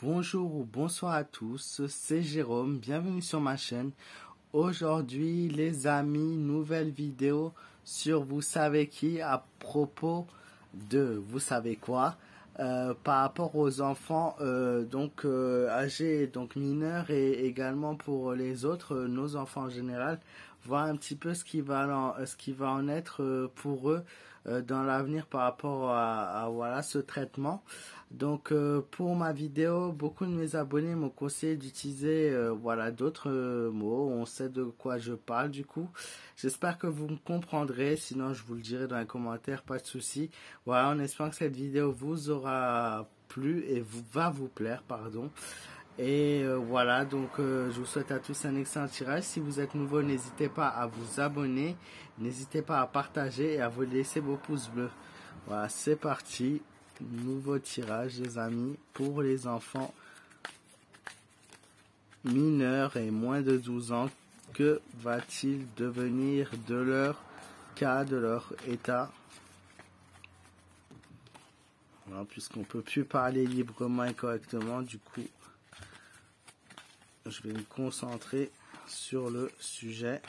Bonjour ou bonsoir à tous, c'est Jérôme, bienvenue sur ma chaîne. Aujourd'hui les amis, nouvelle vidéo sur vous savez qui à propos de vous savez quoi par rapport aux enfants âgés, donc mineurs et également pour les autres, nos enfants en général, voir un petit peu ce qui va en être pour eux dans l'avenir par rapport à voilà ce traitement. Donc pour ma vidéo, beaucoup de mes abonnés m'ont conseillé d'utiliser voilà d'autres mots. On sait de quoi je parle du coup. J'espère que vous me comprendrez, sinon je vous le dirai dans les commentaires, pas de souci. Voilà, en espérant que cette vidéo vous aura plu et va vous plaire, pardon. Et voilà, donc je vous souhaite à tous un excellent tirage. Si vous êtes nouveau, n'hésitez pas à vous abonner, n'hésitez pas à partager et à vous laisser vos pouces bleus. Voilà, c'est parti. Nouveau tirage, les amis, pour les enfants mineurs et moins de 12 ans. Que va-t-il devenir de leur cas, de leur état? Voilà, puisqu'on ne peut plus parler librement et correctement, du coup, je vais me concentrer sur le sujet.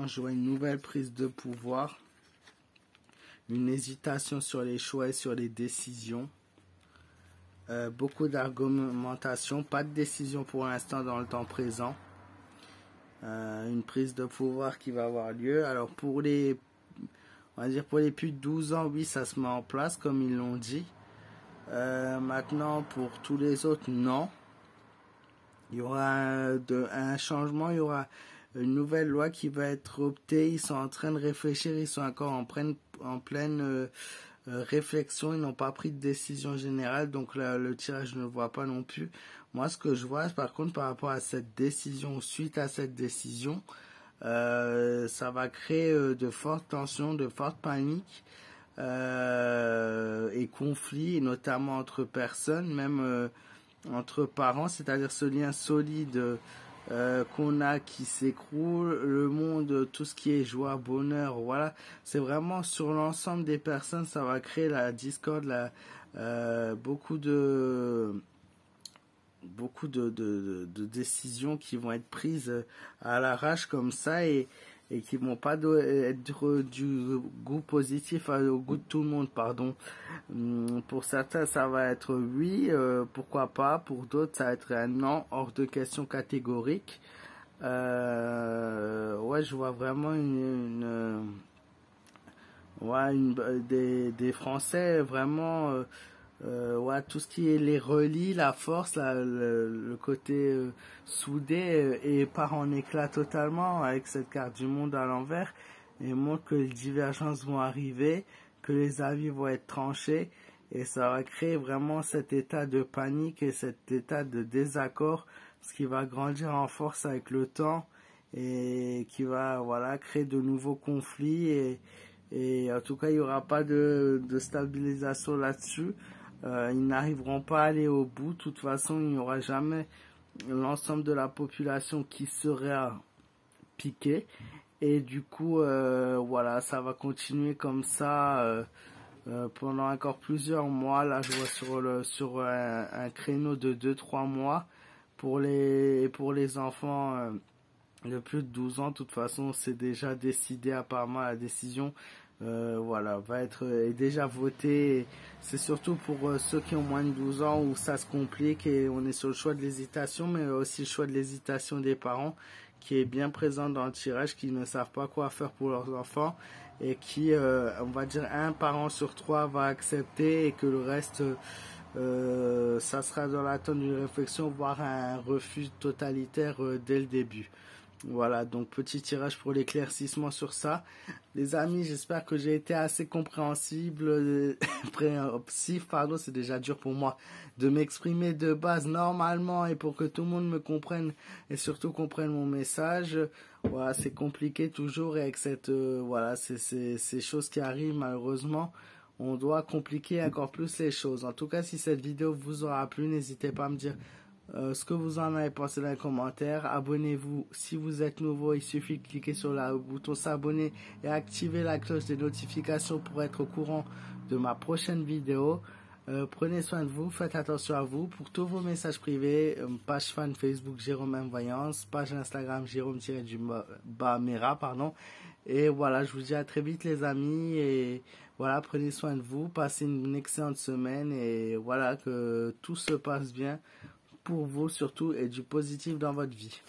Je vois une nouvelle prise de pouvoir, une hésitation sur les choix et sur les décisions, beaucoup d'argumentation, pas de décision pour l'instant dans le temps présent, une prise de pouvoir qui va avoir lieu. Alors pour les, on va dire pour les plus de 12 ans, oui, ça se met en place comme ils l'ont dit. Maintenant pour tous les autres, non. Il y aura un changement, il y aura une nouvelle loi qui va être optée. Ils sont en train de réfléchir, ils sont encore en pleine réflexion. Ils n'ont pas pris de décision générale, donc là, le tirage ne le voit pas non plus. Moi, ce que je vois, par contre, par rapport à cette décision, suite à cette décision, ça va créer de fortes tensions, de fortes paniques et conflits, notamment entre personnes, même entre parents, c'est-à-dire ce lien solide qu'on a qui s'écroule, le monde, tout ce qui est joie, bonheur, voilà, c'est vraiment sur l'ensemble des personnes, ça va créer la discorde, beaucoup de décisions qui vont être prises à l'arrache comme ça et qui vont pas être du goût positif au goût de tout le monde, pardon. Pour certains, ça va être oui, pourquoi pas. Pour d'autres, ça va être un non, hors de question catégorique. Ouais, je vois vraiment des Français vraiment ouais, tout ce qui est les relie, la force, le côté soudé et part en éclat totalement avec cette carte du monde à l'envers et montre que les divergences vont arriver, que les avis vont être tranchés et ça va créer vraiment cet état de panique et cet état de désaccord, ce qui va grandir en force avec le temps et qui va voilà créer de nouveaux conflits et en tout cas il n'y aura pas de stabilisation là-dessus. Ils n'arriveront pas à aller au bout. De toute façon, il n'y aura jamais l'ensemble de la population qui sera piquée. Et du coup, voilà, ça va continuer comme ça pendant encore plusieurs mois. Là, je vois sur un créneau de 2-3 mois pour les enfants de plus de 12 ans. De toute façon, c'est déjà décidé apparemment la décision. Voilà, est déjà voté. C'est surtout pour ceux qui ont moins de 12 ans où ça se complique et on est sur le choix de l'hésitation, mais aussi le choix de l'hésitation des parents qui est bien présent dans le tirage, qui ne savent pas quoi faire pour leurs enfants et qui, on va dire, un parent sur 3 va accepter et que le reste, ça sera dans l'attente d'une réflexion, voire un refus totalitaire dès le début. Voilà, donc petit tirage pour l'éclaircissement sur ça. Les amis, j'espère que j'ai été assez compréhensif, pardon, c'est déjà dur pour moi de m'exprimer de base normalement et pour que tout le monde me comprenne et surtout comprenne mon message. Voilà, c'est compliqué toujours et avec cette, voilà, ces choses qui arrivent malheureusement. On doit compliquer encore plus les choses. En tout cas, si cette vidéo vous aura plu, n'hésitez pas à me dire ce que vous en avez pensé dans les commentaires. Abonnez-vous si vous êtes nouveau, il suffit de cliquer sur le bouton s'abonner et activer la cloche des notifications pour être au courant de ma prochaine vidéo. Prenez soin de vous, faites attention à vous. Pour tous vos messages privés, page fan Facebook Jérôme M Voyance, page Instagram Jérôme-Mera, pardon. Et voilà, je vous dis à très vite les amis et voilà, prenez soin de vous, passez une excellente semaine et voilà, que tout se passe bien pour vous surtout et du positif dans votre vie.